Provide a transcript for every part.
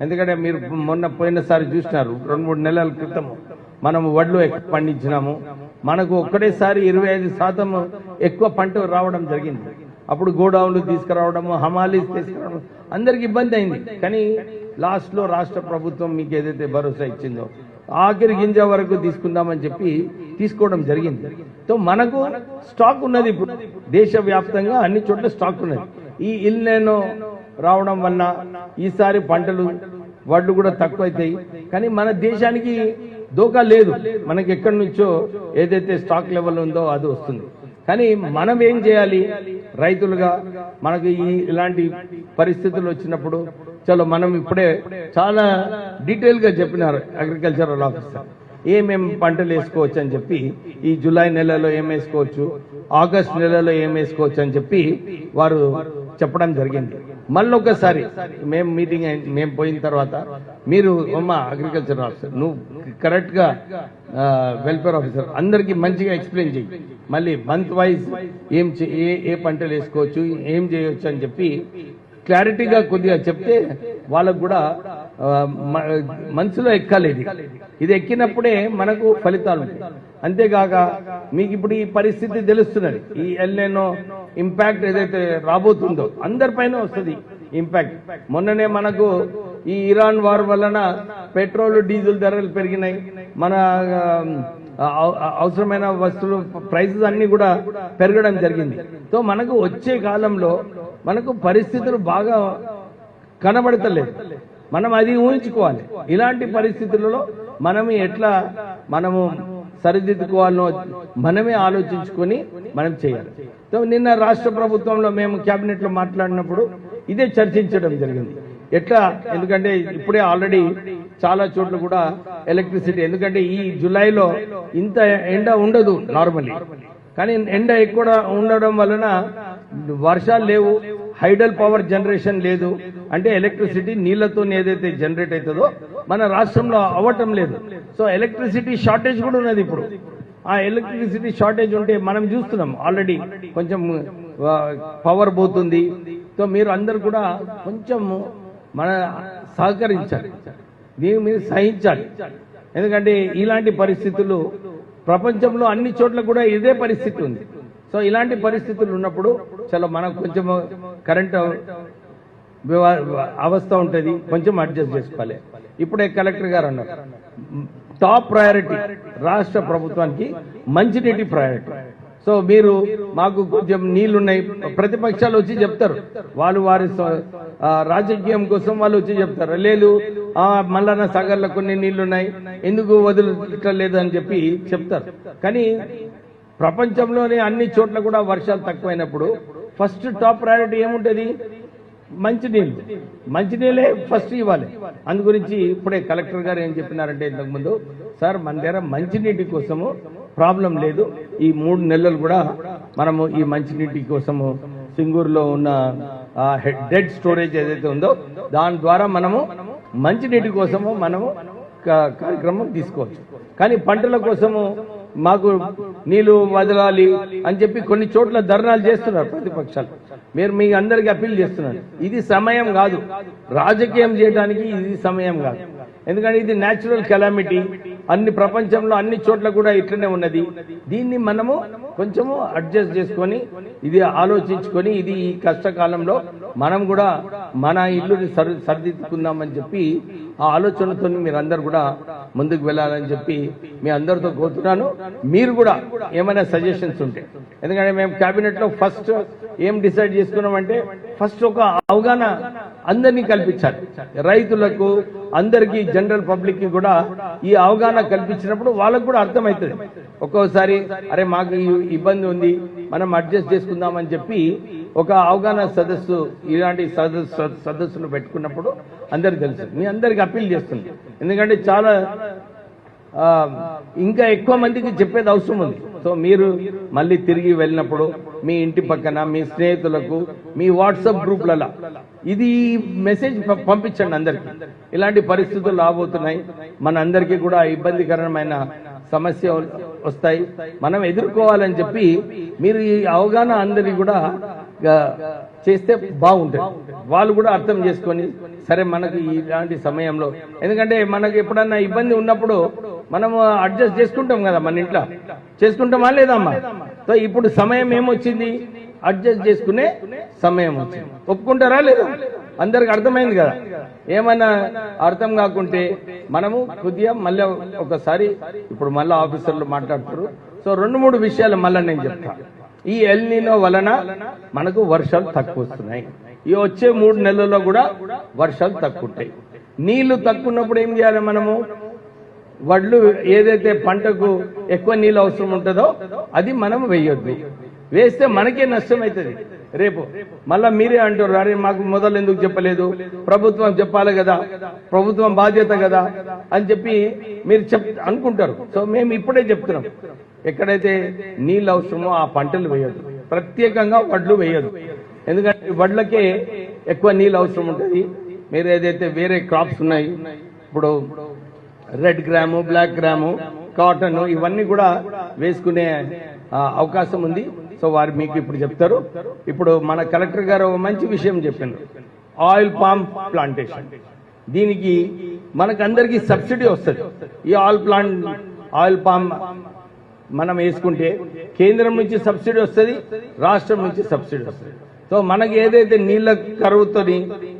ఎందుకంటే మీరు మొన్న పోయినసారి చూసినారు 2-3 నెలల క్రితం మనం వడ్లు ఎక్కువ పండించినాము. మనకు ఒక్కటేసారి 25% ఎక్కువ పంట రావడం జరిగింది. అప్పుడు గోడౌన్లు తీసుకురావడము, హమాలీస్ తీసుకురావడం అందరికి ఇబ్బంది అయింది. కానీ లాస్ట్లో రాష్ట్ర ప్రభుత్వం మీకు ఏదైతే భరోసా ఇచ్చిందో ఆఖరి గింజ వరకు తీసుకుందామని చెప్పి తీసుకోవడం జరిగింది. సో మనకు స్టాక్ ఉన్నది. ఇప్పుడు దేశవ్యాప్తంగా అన్ని చోట్ల స్టాక్ ఉన్నది. ఈ ఇల్నేనో రావడం వల్ల ఈసారి పంటలు వడ్లు కూడా తక్కువ అవుతాయి. కానీ మన దేశానికి దోకా లేదు. మనకి ఎక్కడి నుంచో ఏదైతే స్టాక్ లెవెల్ ఉందో అది వస్తుంది. కానీ మనం ఏం చేయాలి? రైతులుగా మనకు ఇలాంటి పరిస్థితులు వచ్చినప్పుడు చలో మనం ఇప్పుడే చాలా డీటెయిల్గా చెప్పినారు అగ్రికల్చరల్ ఆఫీసర్ ఏమేం పంటలు వేసుకోవచ్చు అని చెప్పి, ఈ జూలై నెలలో ఏం వేసుకోవచ్చు, ఆగస్ట్ నెలలో ఏం వేసుకోవచ్చు అని చెప్పి వారు చెప్పడం జరిగింది. మళ్ళొకసారి మేము పోయిన తర్వాత మీరు అగ్రికల్చర్ ఆఫీసర్ నువ్వు కరెక్ట్గా వెల్ఫేర్ ఆఫీసర్ అందరికీ మంచిగా ఎక్స్ప్లెయిన్ చేయి. మళ్ళీ మంత్ వైజ్ ఏ పంటలు వేసుకోవచ్చు, ఏం చేయవచ్చు అని చెప్పి క్లారిటీగా కొద్దిగా చెప్తే వాళ్ళకు కూడా మనసులో ఎక్కాలేదు. ఇది ఎక్కినప్పుడే మనకు ఫలితాలు ఉంటాయి. అంతేకాక మీకు ఇప్పుడు ఈ పరిస్థితి తెలుస్తున్నది. ఈ ఎల్ఎన్ఓ ఇంపాక్ట్ ఏదైతే రాబోతుందో అందరిపైన వస్తుంది ఇంపాక్ట్. మొన్ననే మనకు ఈ ఇరాన్ వార్ వలన పెట్రోల్ డీజిల్ ధరలు పెరిగినాయి. మన అవసరమైన వస్తువులు ప్రైసెస్ అన్ని కూడా పెరగడం జరిగింది. సో మనకు వచ్చే కాలంలో మనకు పరిస్థితులు బాగా కనబడతలేదు. మనం అది ఊహించుకోవాలి. ఇలాంటి పరిస్థితులలో మనము సరిదిద్దుకోవాలనో మనమే ఆలోచించుకొని మనం చేయాలి. సో నిన్న రాష్ట్ర ప్రభుత్వంలో మేము క్యాబినెట్ లో మాట్లాడినప్పుడు ఇదే చర్చించడం జరిగింది. ఎట్లా, ఎందుకంటే ఇప్పుడే ఆల్రెడీ చాలా చోట్ల కూడా ఎలక్ట్రిసిటీ, ఎందుకంటే ఈ జూలైలో ఇంత ఎండ ఉండదు నార్మల్లీ, కానీ ఎండ ఎక్కువ ఉండడం వలన వర్షాలు లేవు, హైడల్ పవర్ జనరేషన్ లేదు. అంటే ఎలక్ట్రిసిటీ నీళ్లతో ఏదైతే జనరేట్ అవుతుందో మన రాష్ట్రంలో అవ్వటం లేదు. సో ఎలక్ట్రిసిటీ షార్టేజ్ కూడా ఉన్నది. ఇప్పుడు ఆ ఎలక్ట్రిసిటీ షార్టేజ్ ఉంటే మనం చూస్తున్నాం ఆల్రెడీ కొంచెం పవర్ పోతుంది. సో మీరు అందరు కూడా కొంచెం సహకరించాలి, దీన్ని మీరు సహించాలి. ఎందుకంటే ఇలాంటి పరిస్థితులు ప్రపంచంలో అన్ని చోట్ల కూడా ఇదే పరిస్థితి ఉంది. సో ఇలాంటి పరిస్థితులు ఉన్నప్పుడు చాలా మనకు కొంచెం కరెంట్ అవస్థ ఉంటుంది, కొంచెం అడ్జస్ట్ చేసుకోవాలి. ఇప్పుడే కలెక్టర్ గారు అన్నారు టాప్ ప్రయారిటీ రాష్ట్ర ప్రభుత్వానికి మంచినీటి ప్రయారిటీ. సో మీరు మాకు కొంచెం నీళ్లున్నాయి, ప్రతిపక్షాలు వచ్చి చెప్తారు, వాళ్ళు వారి రాజకీయం కోసం వాళ్ళు వచ్చి చెప్తారు, లేదు మల్లన్న సాగర్లో కొన్ని నీళ్లున్నాయి ఎందుకు వదిలిట్లేదు అని చెప్పి చెప్తారు. కానీ ప్రపంచంలోనే అన్ని చోట్ల కూడా వర్షాలు తక్కువైనప్పుడు ఫస్ట్ టాప్ ప్రయారిటీ ఏముంటుంది? మంచినీళ్ళు. మంచినీళ్ళే ఫస్ట్ ఇవ్వాలి. అందు గురించి ఇప్పుడే కలెక్టర్ గారు ఏం చెప్పినారంటే ఇంతకుముందు, సార్ మన దగ్గర మంచినీటి కోసము ప్రాబ్లం లేదు, ఈ 3 నెలలు కూడా మనము ఈ మంచినీటి కోసము సింగూరులో ఉన్న డెడ్ స్టోరేజ్ ఏదైతే ఉందో దాని ద్వారా మనము మంచినీటి కోసము మనము కార్యక్రమం తీసుకోవచ్చు. కానీ పంటల కోసము మాకు నీళ్లు వదలాలి అని చెప్పి కొన్ని చోట్ల ధర్నాలు చేస్తున్నారు ప్రతిపక్షాలు. మీ అందరికీ అప్పీల్ చేస్తున్నారు, ఇది సమయం కాదు, రాజకీయం చేయడానికి ఇది సమయం కాదు. ఎందుకంటే ఇది న్యాచురల్ కెలామిటీ, అన్ని ప్రపంచంలో అన్ని చోట్ల కూడా ఇట్లనే ఉన్నది. దీన్ని మనము కొంచెము అడ్జస్ట్ చేసుకొని ఇది ఆలోచించుకొని ఇది ఈ కష్టకాలంలో మనం కూడా మన ఇల్లుని సరిదిద్దుకుందామని చెప్పి ఆ ఆలోచనతో మీరందరూ కూడా ముందుకు వెళ్ళాలని చెప్పి మీ అందరితో కోరుతున్నాను. మీరు కూడా ఏమైనా సజెషన్స్ ఉంటే, ఎందుకంటే మేము క్యాబినెట్ లో ఫస్ట్ ఏం డిసైడ్ చేసుకున్నామంటే ఫస్ట్ ఒక అవగాహన అందరినీ కల్పించాలి, రైతులకు అందరికీ జనరల్ పబ్లిక్ కి కూడా ఈ అవగాహన కల్పించినప్పుడు వాళ్ళకు కూడా అర్థమవుతుంది. ఒక్కోసారి అరే మాకు ఇబ్బంది ఉంది మనం అడ్జస్ట్ చేసుకుందామని చెప్పి ఒక అవగాహన సదస్సు ఇలాంటి సదస్సులు పెట్టుకున్నప్పుడు అందరికి తెలుసు. మీ అందరికి అప్పీల్ చేస్తుంది, ఎందుకంటే చాలా ఇంకా ఎక్కువ మందికి చెప్పేది అవసరం ఉంది. సో మీరు మళ్ళీ తిరిగి వెళ్ళినప్పుడు మీ ఇంటి పక్కన మీ స్నేహితులకు మీ వాట్సాప్ గ్రూప్లలో ఇది మెసేజ్ పంపించండి అందరికి. ఇలాంటి పరిస్థితులు రాబోతున్నాయి, మన అందరికీ కూడా ఇబ్బందికరమైన సమస్య వస్తాయి, మనం ఎదుర్కోవాలని చెప్పి మీరు ఈ అవగాహన అందరికీ కూడా చేస్తే బాగుంటుంది. వాళ్ళు కూడా అర్థం చేసుకొని సరే మనకు ఇలాంటి సమయంలో, ఎందుకంటే మనకు ఎప్పుడన్నా ఇబ్బంది ఉన్నప్పుడు మనం అడ్జస్ట్ చేసుకుంటాం కదా, మన ఇంట్లో చేసుకుంటామా లేదమ్మా? సో ఇప్పుడు సమయం ఏమొచ్చింది, అడ్జస్ట్ చేసుకునే సమయం వచ్చింది. ఒప్పుకుంటారా లేదా? అందరికి అర్థమైంది కదా. ఏమన్నా అర్థం కాకుంటే మనము కొద్దిగా మళ్ళీ ఒకసారి, ఇప్పుడు మళ్ళీ ఆఫీసర్లు మాట్లాడుతారు. సో 2-3 విషయాలు మళ్ళీ నేను చెప్తా. ఈ ఎల్ నీనో వలన మనకు వర్షాలు తక్కువ వస్తున్నాయి. ఈ వచ్చే 3 నెలల్లో కూడా వర్షాలు తక్కువ ఉంటాయి. నీళ్లు తక్కువ ఉన్నప్పుడు ఏం చేయాలి మనము? వడ్లు ఏదైతే పంటకు ఎక్కువ నీళ్ళు అవసరం ఉంటుందో అది మనం వేయొద్దు. వేస్తే మనకే నష్టం అవుతుంది. రేపు మళ్ళా మీరే అంటారు, అరే మాకు మొదలు ఎందుకు చెప్పలేదు, ప్రభుత్వం చెప్పాలి కదా, ప్రభుత్వం బాధ్యత కదా అని చెప్పి మీరు అనుకుంటారు. సో మేము ఇప్పుడే చెప్తున్నాం, ఎక్కడైతే నీళ్ళు అవసరమో ఆ పంటలు వేయొద్దు, ప్రత్యేకంగా వడ్లు వేయొద్దు. ఎందుకంటే వడ్లకే ఎక్కువ నీళ్ళు అవసరం ఉంటుంది. మీరు ఏదైతే వేరే క్రాప్స్ ఉన్నాయి, ఇప్పుడు red gram, black gram, cotton, ఇవన్నీ కూడా వేసుకునే అవకాశం ఉంది. సో వారు మీకు ఇప్పుడు చెప్తారు. ఇప్పుడు మన కలెక్టర్ గారు మంచి విషయం చెప్పారు, ఆయిల్ పామ్ ప్లాంటేషన్. దీనికి మనకందరికీ సబ్సిడీ వస్తుంది. ఈ ఆయిల్ పామ్ మనం వేసుకుంటే కేంద్రం నుంచి సబ్సిడీ వస్తుంది, రాష్ట్రం నుంచి సబ్సిడీ వస్తుంది. సో మనకి ఏదైతే నీళ్ళ కరువుతో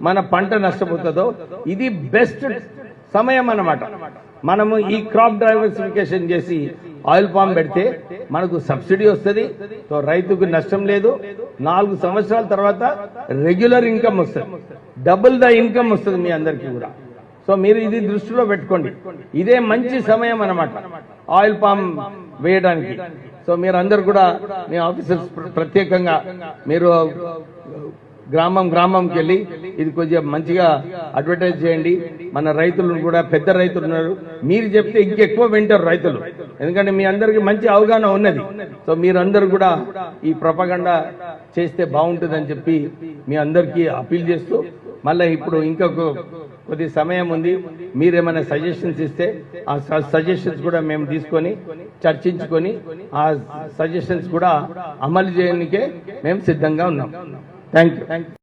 మన పంట నష్టపోతుందో ఇది బెస్ట్ సమయం అన్నమాట. మనము ఈ క్రాప్ డైవర్సిఫికేషన్ చేసి ఆయిల్ పామ్ పెడితే మనకు సబ్సిడీ వస్తుంది. సో రైతుకు నష్టం లేదు. 4 సంవత్సరాల తర్వాత రెగ్యులర్ ఇన్కమ్ వస్తుంది, డబుల్ ద ఇన్కమ్ వస్తుంది మీ అందరికీ కూడా. సో మీరు ఇది దృష్టిలో పెట్టుకోండి. ఇదే మంచి సమయం అన్నమాట ఆయిల్ పామ్ వేయడానికి. సో మీరు అందరు కూడా మీ ఆఫీసర్స్ ప్రత్యేకంగా మీరు గ్రామంకి వెళ్ళి ఇది కొద్దిగా మంచిగా అడ్వర్టైజ్ చేయండి. మన రైతులను కూడా, పెద్ద రైతులు ఉన్నారు, మీరు చెప్తే ఇంకెక్కువ వింటారు రైతులు, ఎందుకంటే మీ అందరికి మంచి అవగాహన ఉన్నది. సో మీరందరూ కూడా ఈ ప్రొపగండా చేస్తే బాగుంటుందని చెప్పి మీ అందరికీ అపీల్ చేస్తూ, మళ్ళీ ఇప్పుడు ఇంకొక కొద్ది సమయం ఉంది, మీరేమైనా సజెషన్స్ ఇస్తే ఆ సజెషన్స్ కూడా మేము తీసుకొని చర్చించుకొని ఆ సజెషన్స్ కూడా అమలు చేయడానికే మేము సిద్ధంగా ఉన్నాం. Thank you.